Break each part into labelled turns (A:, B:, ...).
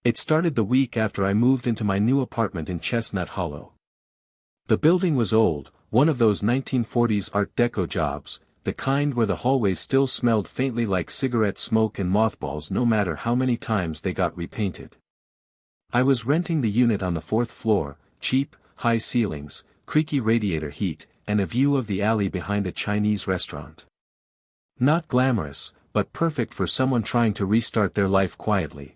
A: It started the week after I moved into my new apartment in Chestnut Hollow. The building was old, one of those 1940s Art Deco jobs, the kind where the hallways still smelled faintly like cigarette smoke and mothballs no matter how many times they got repainted. I was renting the unit on the 4th floor, cheap, high ceilings, creaky radiator heat, and a view of the alley behind a Chinese restaurant. Not glamorous, but perfect for someone trying to restart their life quietly.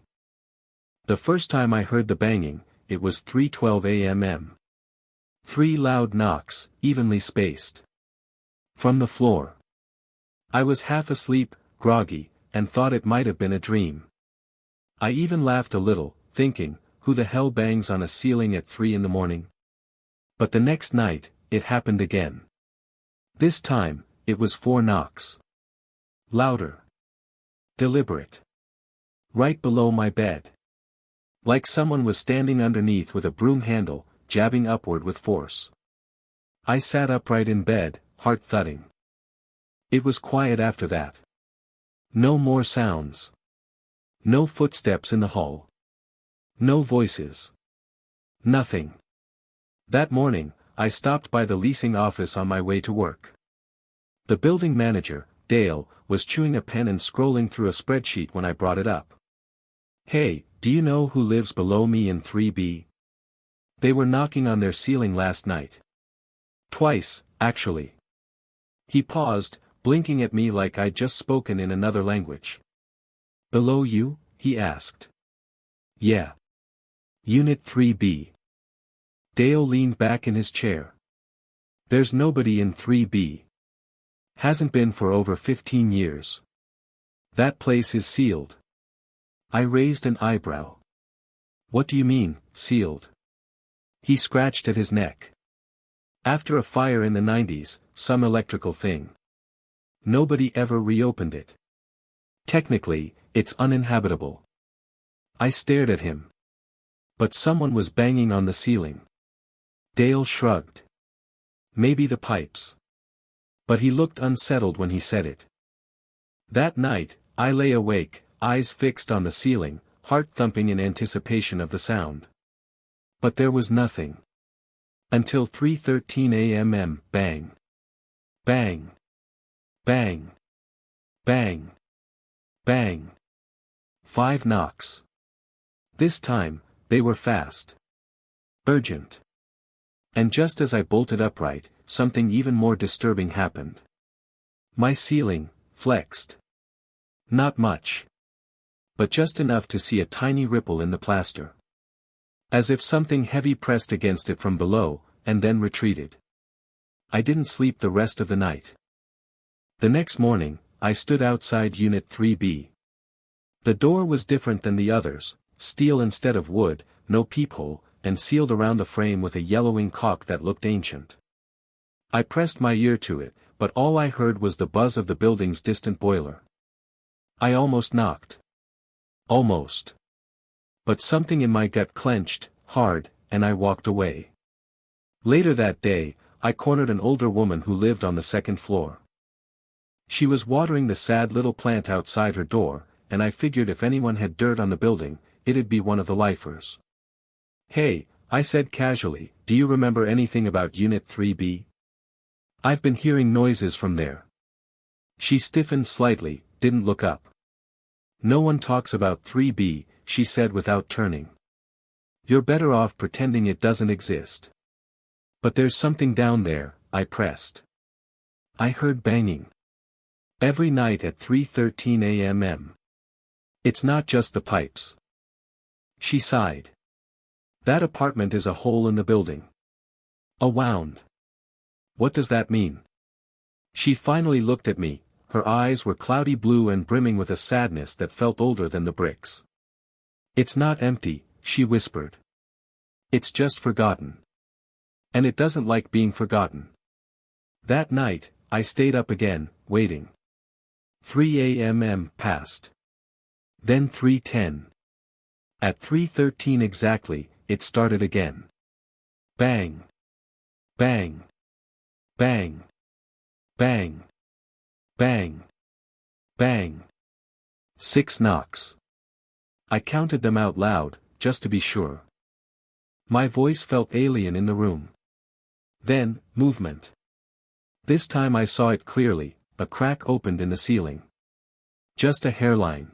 A: The first time I heard the banging, it was 3:12 a.m. 3 loud knocks, evenly spaced. From the floor. I was half asleep, groggy, and thought it might have been a dream. I even laughed a little, thinking, who the hell bangs on a ceiling at 3 in the morning? But the next night, it happened again. This time, it was 4 knocks. Louder. Deliberate. Right below my bed. Like someone was standing underneath with a broom handle, jabbing upward with force. I sat upright in bed, heart thudding. It was quiet after that. No more sounds. No footsteps in the hall. No voices. Nothing. That morning, I stopped by the leasing office on my way to work. The building manager, Dale, was chewing a pen and scrolling through a spreadsheet when I brought it up. "Hey, do you know who lives below me in 3B? They were knocking on their ceiling last night. Twice, actually." He paused, blinking at me like I'd just spoken in another language. "Below you?" he asked. "Yeah. Unit 3B. Dale leaned back in his chair. "There's nobody in 3B. Hasn't been for over 15 years. That place is sealed." I raised an eyebrow. "What do you mean, sealed?" He scratched at his neck. "After a fire in the 90s, some electrical thing. Nobody ever reopened it. Technically, it's uninhabitable." I stared at him. "But someone was banging on the ceiling." Dale shrugged. "Maybe the pipes." But he looked unsettled when he said it. That night, I lay awake, eyes fixed on the ceiling, heart thumping in anticipation of the sound. But there was nothing. Until 3:13 a.m. Bang. Bang. Bang. Bang. Bang. 5 knocks. This time, they were fast. Urgent. And just as I bolted upright, something even more disturbing happened. My ceiling flexed. Not much. But just enough to see a tiny ripple in the plaster. As if something heavy pressed against it from below, and then retreated. I didn't sleep the rest of the night. The next morning, I stood outside Unit 3B. The door was different than the others, steel instead of wood, no peephole, and sealed around the frame with a yellowing caulk that looked ancient. I pressed my ear to it, but all I heard was the buzz of the building's distant boiler. I almost knocked. Almost. But something in my gut clenched, hard, and I walked away. Later that day, I cornered an older woman who lived on the 2nd floor. She was watering the sad little plant outside her door, and I figured if anyone had dirt on the building, it'd be one of the lifers. "Hey," I said casually, "do you remember anything about Unit 3B? I've been hearing noises from there." She stiffened slightly, didn't look up. "No one talks about 3B, she said without turning. "You're better off pretending it doesn't exist." "But there's something down there," I pressed. "I heard banging. Every night at 3:13 a.m. It's not just the pipes." She sighed. "That apartment is a hole in the building. A wound." "What does that mean?" She finally looked at me, her eyes were cloudy blue and brimming with a sadness that felt older than the bricks. "It's not empty," she whispered. "It's just forgotten. And it doesn't like being forgotten." That night, I stayed up again, waiting. 3 a.m. passed. Then 3:10. At 3:13 exactly, it started again. Bang. Bang. Bang. Bang. Bang. Bang. 6 knocks. I counted them out loud, just to be sure. My voice felt alien in the room. Then, movement. This time I saw it clearly, a crack opened in the ceiling. Just a hairline.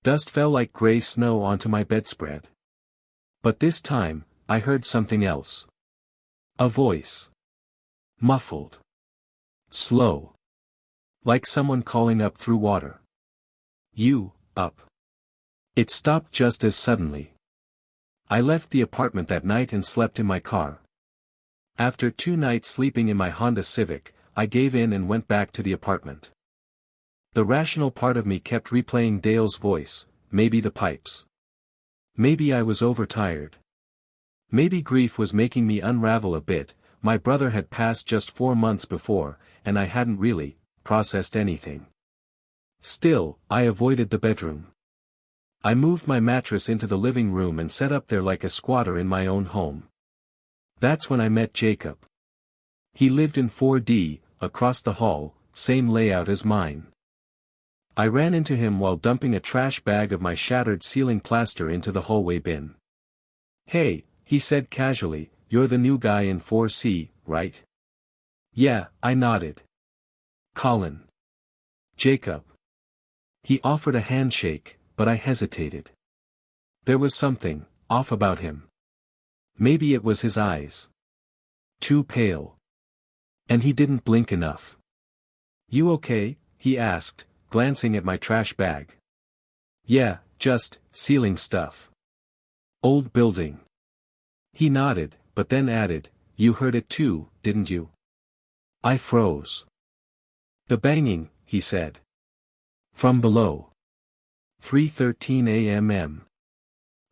A: Dust fell like gray snow onto my bedspread. But this time, I heard something else. A voice. Muffled. Slow. Like someone calling up through water. You, up. It stopped just as suddenly. I left the apartment that night and slept in my car. After 2 nights sleeping in my Honda Civic, I gave in and went back to the apartment. The rational part of me kept replaying Dale's voice, maybe the pipes. Maybe I was overtired. Maybe grief was making me unravel a bit. My brother had passed just 4 months before, and I hadn't really processed anything. Still, I avoided the bedroom. I moved my mattress into the living room and set up there like a squatter in my own home. That's when I met Jacob. He lived in 4D, across the hall, same layout as mine. I ran into him while dumping a trash bag of my shattered ceiling plaster into the hallway bin. "Hey," he said casually, "you're the new guy in 4C, right?" "Yeah," I nodded. "Colin." "Jacob." He offered a handshake, but I hesitated. There was something off about him. Maybe it was his eyes. Too pale. And he didn't blink enough. "You okay?" he asked, glancing at my trash bag. "Yeah, just ceiling stuff. Old building." He nodded, but then added, "You heard it too, didn't you?" I froze. "The banging," he said. "From below. 3:13 a.m.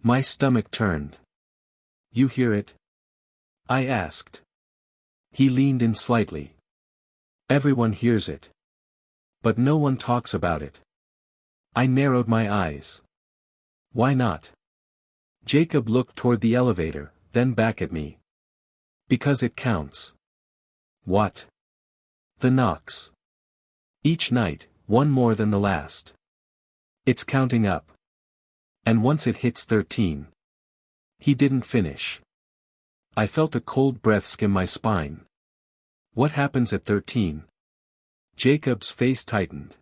A: My stomach turned. "You hear it?" I asked. He leaned in slightly. "Everyone hears it. But no one talks about it." I narrowed my eyes. "Why not?" Jacob looked toward the elevator, then back at me. "Because it counts." "What?" "The knocks. Each night, one more than the last. It's counting up. And once it hits 13. He didn't finish. I felt a cold breath skim my spine. "What happens at 13? Jacob's face tightened.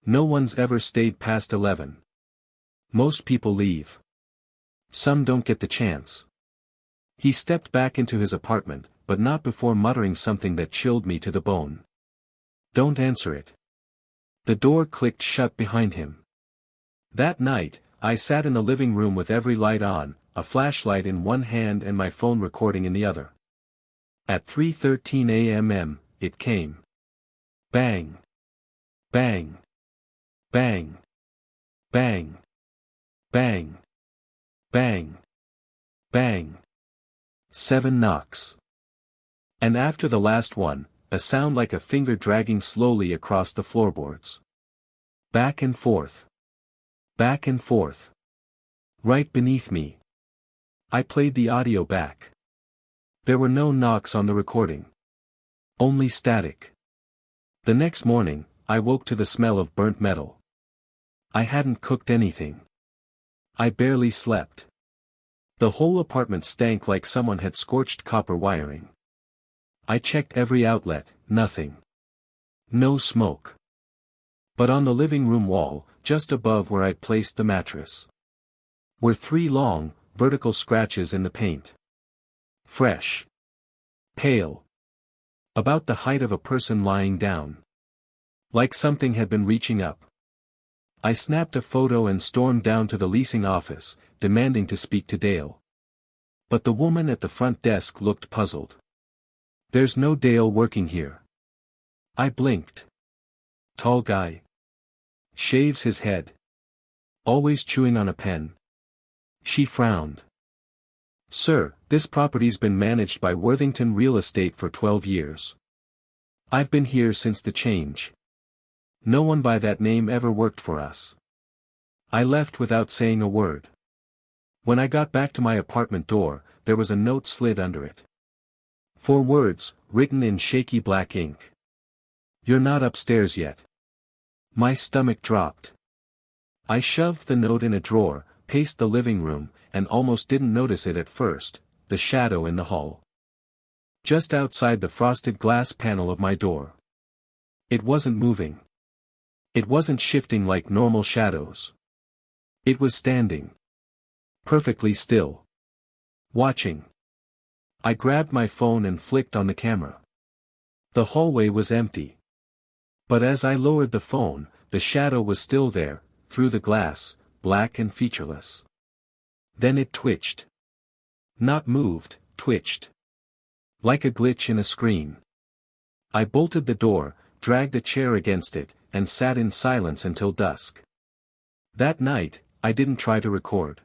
A: "No one's ever stayed past 11. Most people leave. Some don't get the chance." He stepped back into his apartment, but not before muttering something that chilled me to the bone. "Don't answer it." The door clicked shut behind him. That night, I sat in the living room with every light on, a flashlight in one hand and my phone recording in the other. At 3:13 a.m., it came. Bang. Bang. Bang. Bang. Bang. Bang. Bang. 7 knocks. And after the last one, a sound like a finger dragging slowly across the floorboards. Back and forth. Back and forth. Right beneath me. I played the audio back. There were no knocks on the recording. Only static. The next morning, I woke to the smell of burnt metal. I hadn't cooked anything. I barely slept. The whole apartment stank like someone had scorched copper wiring. I checked every outlet, nothing. No smoke. But on the living room wall, just above where I'd placed the mattress, were 3 long, vertical scratches in the paint. Fresh. Pale. About the height of a person lying down. Like something had been reaching up. I snapped a photo and stormed down to the leasing office, demanding to speak to Dale. But the woman at the front desk looked puzzled. "There's no Dale working here." I blinked. "Tall guy. Shaves his head. Always chewing on a pen." She frowned. "Sir, this property's been managed by Worthington Real Estate for 12 years. I've been here since the change. No one by that name ever worked for us." I left without saying a word. When I got back to my apartment door, there was a note slid under it. 4 words, written in shaky black ink. "You're not upstairs yet." My stomach dropped. I shoved the note in a drawer, paced the living room, and almost didn't notice it at first, the shadow in the hall. Just outside the frosted glass panel of my door. It wasn't moving. It wasn't shifting like normal shadows. It was standing. Perfectly still. Watching. I grabbed my phone and flicked on the camera. The hallway was empty. But as I lowered the phone, the shadow was still there, through the glass, black and featureless. Then it twitched. Not moved, twitched. Like a glitch in a screen. I bolted the door, dragged a chair against it, and sat in silence until dusk. That night, I didn't try to record.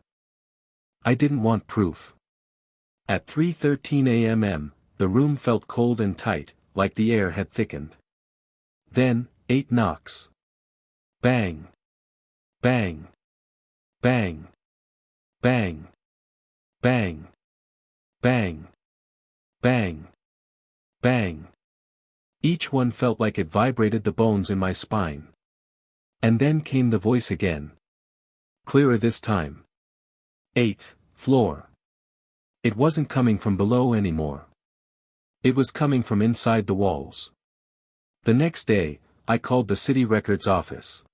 A: I didn't want proof. At 3:13 a.m., the room felt cold and tight, like the air had thickened. Then, 8 knocks. Bang. Bang. Bang. Bang. Bang. Bang. Bang. Bang. Each one felt like it vibrated the bones in my spine. And then came the voice again. Clearer this time. 8th floor. It wasn't coming from below anymore. It was coming from inside the walls. The next day, I called the city records office.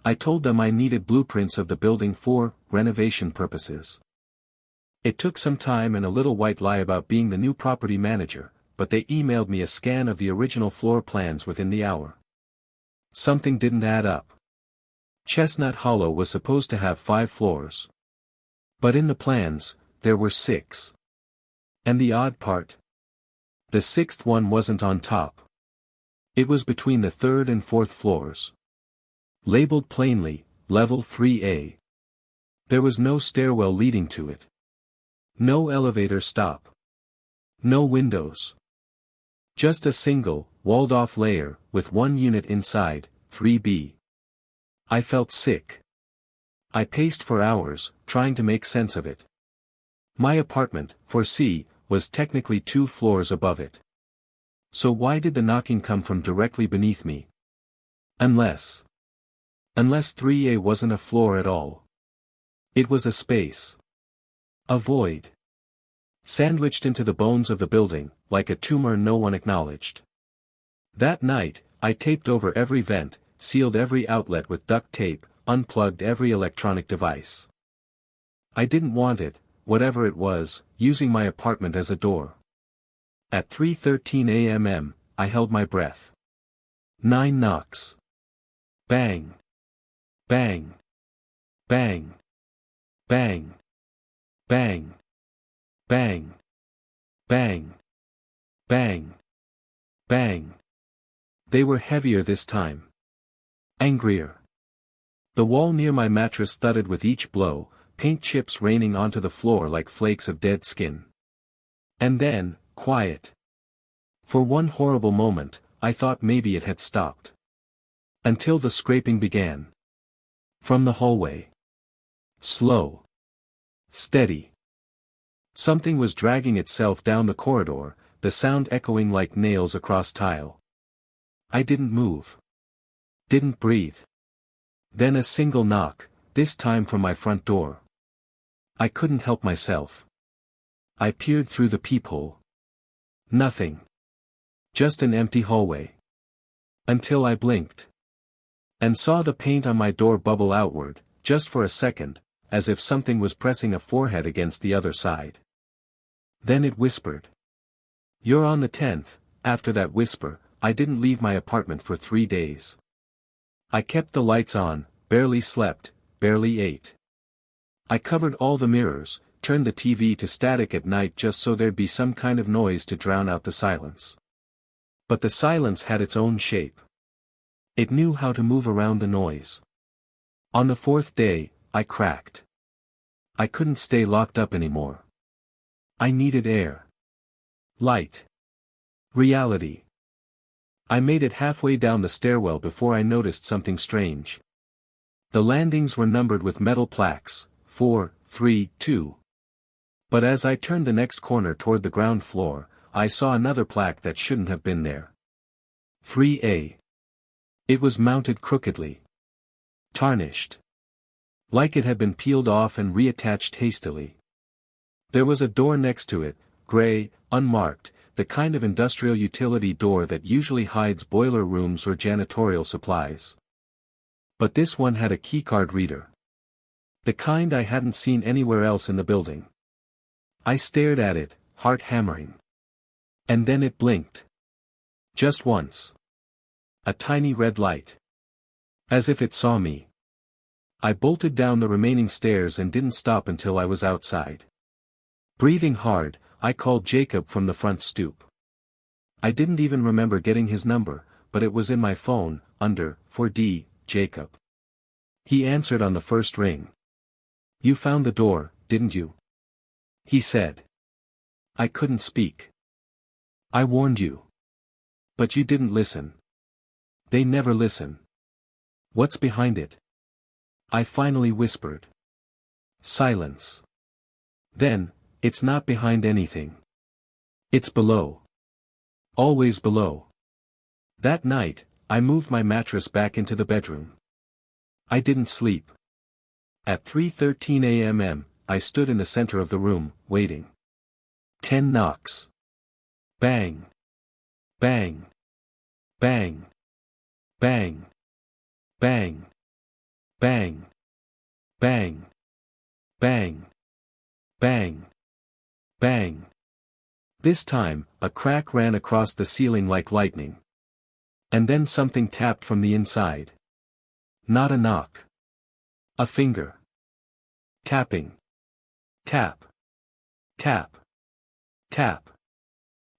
A: I told them I needed blueprints of the building for renovation purposes. It took some time and a little white lie about being the new property manager, but they emailed me a scan of the original floor plans within the hour. Something didn't add up. Chestnut Hollow was supposed to have 5 floors. But in the plans, there were 6. And the odd part? The 6th one wasn't on top. It was between the 3rd and 4th floors. Labeled plainly, Level 3A. There was no stairwell leading to it. No elevator stop. No windows. Just a single, walled-off layer, with 1 unit inside, 3B. I felt sick. I paced for hours, trying to make sense of it. My apartment, 4C, was technically 2 floors above it. So why did the knocking come from directly beneath me? Unless 3A wasn't a floor at all. It was a space. A void. Sandwiched into the bones of the building, like a tumor no one acknowledged. That night, I taped over every vent, sealed every outlet with duct tape, unplugged every electronic device. I didn't want it, whatever it was, using my apartment as a door. At 3:13 a.m., I held my breath. 9 knocks. Bang. Bang. Bang. Bang. Bang. Bang. Bang. Bang. Bang. They were heavier this time. Angrier. The wall near my mattress thudded with each blow, paint chips raining onto the floor like flakes of dead skin. And then, quiet. For one horrible moment, I thought maybe it had stopped. Until the scraping began. From the hallway. Slow. Steady. Something was dragging itself down the corridor, the sound echoing like nails across tile. I didn't move. Didn't breathe. Then a single knock, this time from my front door. I couldn't help myself. I peered through the peephole. Nothing. Just an empty hallway. Until I blinked. And saw the paint on my door bubble outward, just for a second, as if something was pressing a forehead against the other side. Then it whispered. You're on the 10th. After that whisper, I didn't leave my apartment for 3 days. I kept the lights on, barely slept, barely ate. I covered all the mirrors, turned the TV to static at night just so there'd be some kind of noise to drown out the silence. But the silence had its own shape. It knew how to move around the noise. On the 4th day, I cracked. I couldn't stay locked up anymore. I needed air. Light. Reality. I made it halfway down the stairwell before I noticed something strange. The landings were numbered with metal plaques, 4, 3, 2. But as I turned the next corner toward the ground floor, I saw another plaque that shouldn't have been there. 3A. It was mounted crookedly. Tarnished. Like it had been peeled off and reattached hastily. There was a door next to it, gray, unmarked, the kind of industrial utility door that usually hides boiler rooms or janitorial supplies. But this one had a keycard reader. The kind I hadn't seen anywhere else in the building. I stared at it, heart hammering. And then it blinked. Just once. A tiny red light. As if it saw me. I bolted down the remaining stairs and didn't stop until I was outside. Breathing hard, I called Jacob from the front stoop. I didn't even remember getting his number, but it was in my phone, under 4D, Jacob. He answered on the first ring. "You found the door, didn't you?" he said. I couldn't speak. "I warned you. But you didn't listen. They never listen." "What's behind it?" I finally whispered. Silence. Then, "It's not behind anything. It's below. Always below." That night, I moved my mattress back into the bedroom. I didn't sleep. At 3:13 a.m. I stood in the center of the room, waiting. 10 knocks. Bang. Bang. Bang. Bang. Bang. Bang. Bang. Bang. Bang. Bang. This time, a crack ran across the ceiling like lightning. And then something tapped from the inside. Not a knock. A finger. Tapping. Tap. Tap. Tap.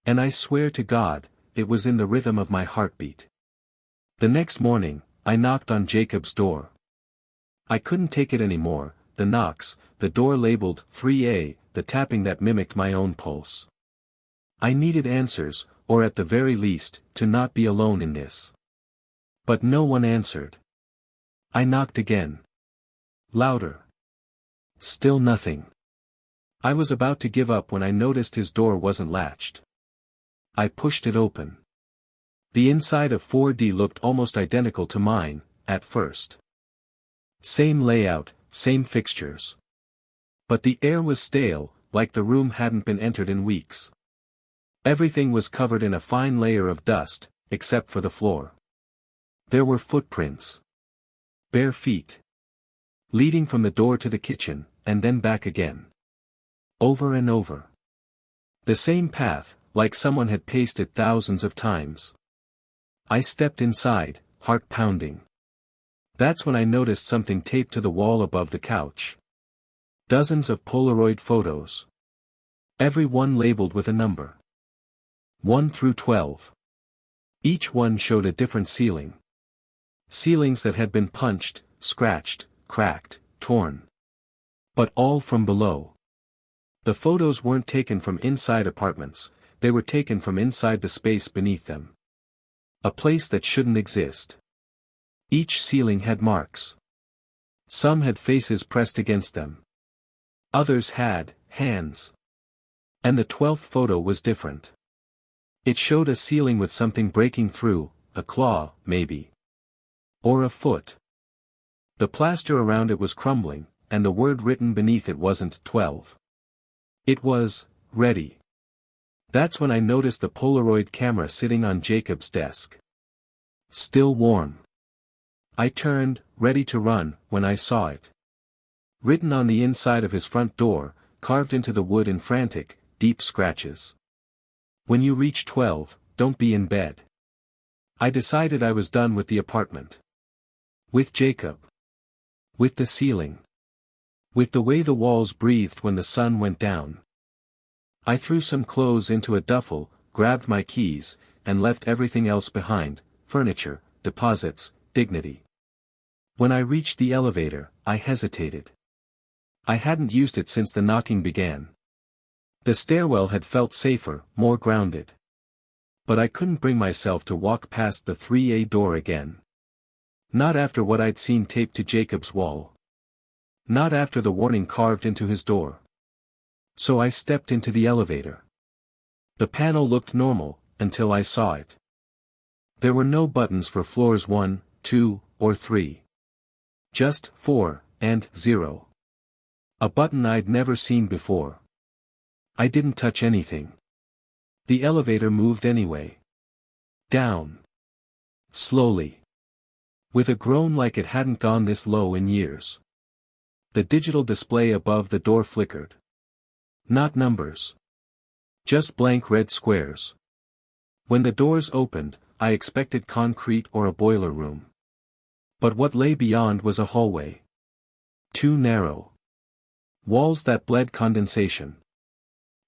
A: And I swear to God, it was in the rhythm of my heartbeat. The next morning, I knocked on Jacob's door. I couldn't take it anymore, the knocks, the door labeled 3A, the tapping that mimicked my own pulse. I needed answers, or at the very least, to not be alone in this. But no one answered. I knocked again. Louder. Still nothing. I was about to give up when I noticed his door wasn't latched. I pushed it open. The inside of 4D looked almost identical to mine, at first. Same layout, same fixtures. But the air was stale, like the room hadn't been entered in weeks. Everything was covered in a fine layer of dust, except for the floor. There were footprints. Bare feet. Leading from the door to the kitchen, and then back again. Over and over. The same path, like someone had paced it thousands of times. I stepped inside, heart pounding. That's when I noticed something taped to the wall above the couch. Dozens of Polaroid photos. Every one labeled with a number. 1 through 12. Each one showed a different ceiling. Ceilings that had been punched, scratched, cracked, torn. But all from below. The photos weren't taken from inside apartments, they were taken from inside the space beneath them. A place that shouldn't exist. Each ceiling had marks. Some had faces pressed against them. Others had hands. And the 12th photo was different. It showed a ceiling with something breaking through, a claw, maybe. Or a foot. The plaster around it was crumbling, and the word written beneath it wasn't 12. It was, ready. That's when I noticed the Polaroid camera sitting on Jacob's desk. Still warm. I turned, ready to run, when I saw it. Written on the inside of his front door, carved into the wood in frantic, deep scratches. When you reach 12, don't be in bed. I decided I was done with the apartment. With Jacob. With the ceiling. With the way the walls breathed when the sun went down. I threw some clothes into a duffel, grabbed my keys, and left everything else behind, furniture, deposits, dignity. When I reached the elevator, I hesitated. I hadn't used it since the knocking began. The stairwell had felt safer, more grounded. But I couldn't bring myself to walk past the 3A door again. Not after what I'd seen taped to Jacob's wall. Not after the warning carved into his door. So I stepped into the elevator. The panel looked normal, until I saw it. There were no buttons for floors 1, 2, or 3. Just 4, and 0. A button I'd never seen before. I didn't touch anything. The elevator moved anyway. Down. Slowly. With a groan like it hadn't gone this low in years. The digital display above the door flickered. Not numbers. Just blank red squares. When the doors opened, I expected concrete or a boiler room. But what lay beyond was a hallway. Too narrow. Walls that bled condensation.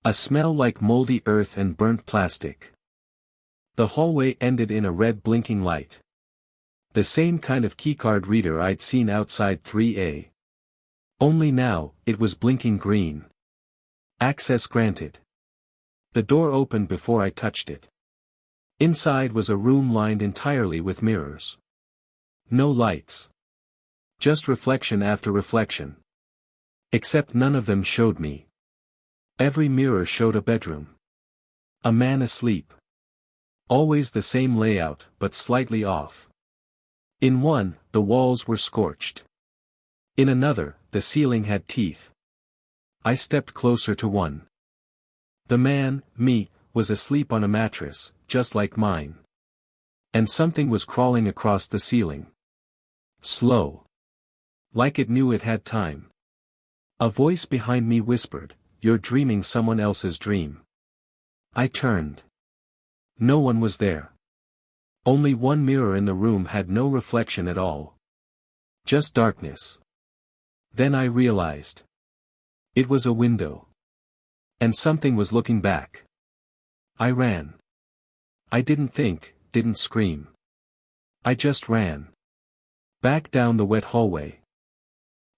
A: A smell like moldy earth and burnt plastic. The hallway ended in a red blinking light. The same kind of keycard reader I'd seen outside 3A. Only now, it was blinking green. Access granted. The door opened before I touched it. Inside was a room lined entirely with mirrors. No lights. Just reflection after reflection. Except none of them showed me. Every mirror showed a bedroom. A man asleep. Always the same layout, but slightly off. In one, the walls were scorched. In another, the ceiling had teeth. I stepped closer to one. The man, me, was asleep on a mattress, just like mine. And something was crawling across the ceiling. Slow. Like it knew it had time. A voice behind me whispered, "You're dreaming someone else's dream." I turned. No one was there. Only one mirror in the room had no reflection at all. Just darkness. Then I realized. It was a window. And something was looking back. I ran. I didn't think, didn't scream. I just ran. Back down the wet hallway.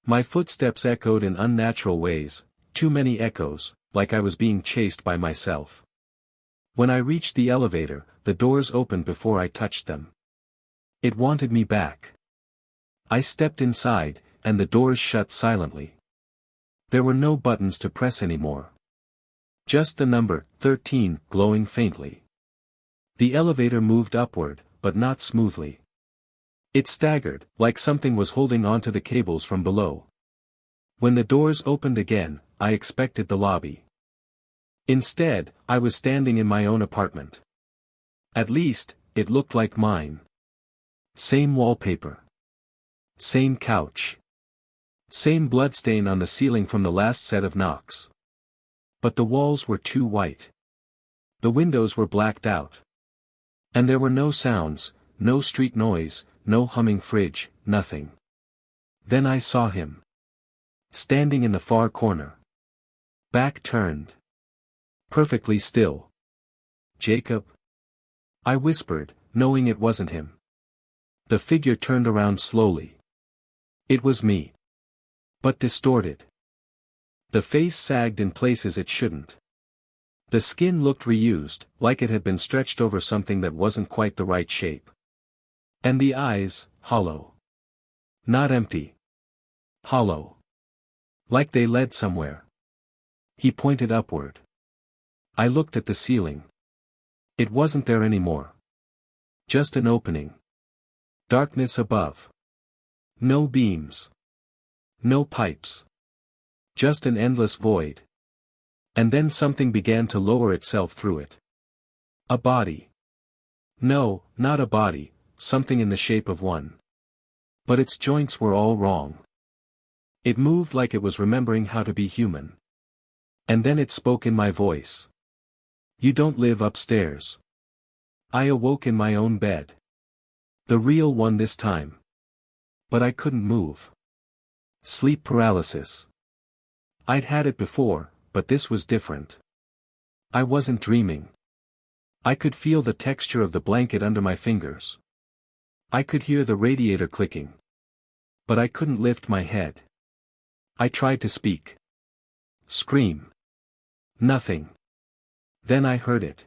A: My footsteps echoed in unnatural ways, too many echoes, like I was being chased by myself. When I reached the elevator, the doors opened before I touched them. It wanted me back. I stepped inside, and the doors shut silently. There were no buttons to press anymore. Just the number, 13, glowing faintly. The elevator moved upward, but not smoothly. It staggered, like something was holding onto the cables from below. When the doors opened again, I expected the lobby. Instead, I was standing in my own apartment. At least, it looked like mine. Same wallpaper. Same couch. Same bloodstain on the ceiling from the last set of knocks. But the walls were too white. The windows were blacked out. And there were no sounds, no street noise, no humming fridge, nothing. Then I saw him. Standing in the far corner. Back turned. Perfectly still. "Jacob?" I whispered, knowing it wasn't him. The figure turned around slowly. It was me. But distorted. The face sagged in places it shouldn't. The skin looked reused, like it had been stretched over something that wasn't quite the right shape. And the eyes, hollow. Not empty. Hollow. Like they led somewhere. He pointed upward. I looked at the ceiling. It wasn't there anymore. Just an opening. Darkness above. No beams. No pipes. Just an endless void. And then something began to lower itself through it. A body. No, not a body, something in the shape of one. But its joints were all wrong. It moved like it was remembering how to be human. And then it spoke in my voice. "You don't live upstairs." I awoke in my own bed. The real one this time. But I couldn't move. Sleep paralysis. I'd had it before, but this was different. I wasn't dreaming. I could feel the texture of the blanket under my fingers. I could hear the radiator clicking. But I couldn't lift my head. I tried to speak. Scream. Nothing. Then I heard it.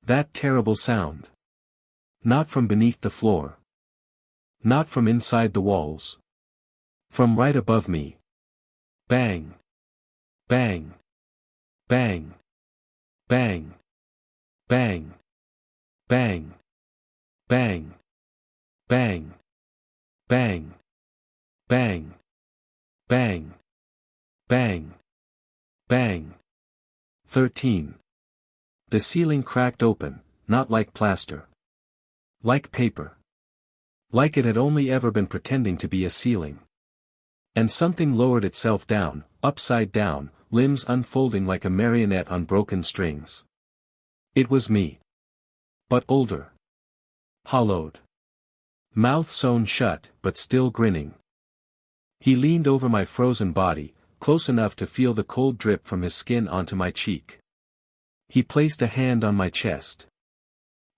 A: That terrible sound. Not from beneath the floor. Not from inside the walls. From right above me. Bang. Bang. Bang. Bang. Bang. Bang. Bang. Bang. Bang. Bang. Bang. Bang. Bang. 13. The ceiling cracked open, not like plaster. Like paper. Like it had only ever been pretending to be a ceiling. And something lowered itself down, upside down, limbs unfolding like a marionette on broken strings. It was me. But older. Hollowed. Mouth sewn shut, but still grinning. He leaned over my frozen body, close enough to feel the cold drip from his skin onto my cheek. He placed a hand on my chest.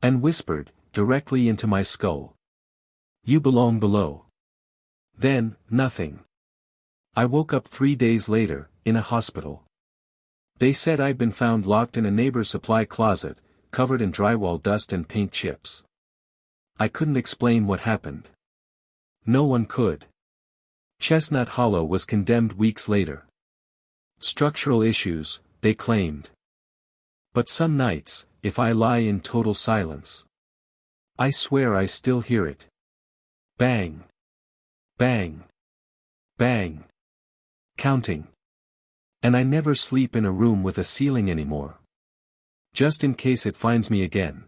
A: And whispered, directly into my skull. You belong below. Then, nothing. I woke up 3 days later, in a hospital. They said I'd been found locked in a neighbor's supply closet, covered in drywall dust and paint chips. I couldn't explain what happened. No one could. Chestnut Hollow was condemned weeks later. Structural issues, they claimed. But some nights, if I lie in total silence, I swear I still hear it. Bang. Bang. Bang. Counting. And I never sleep in a room with a ceiling anymore. Just in case it finds me again.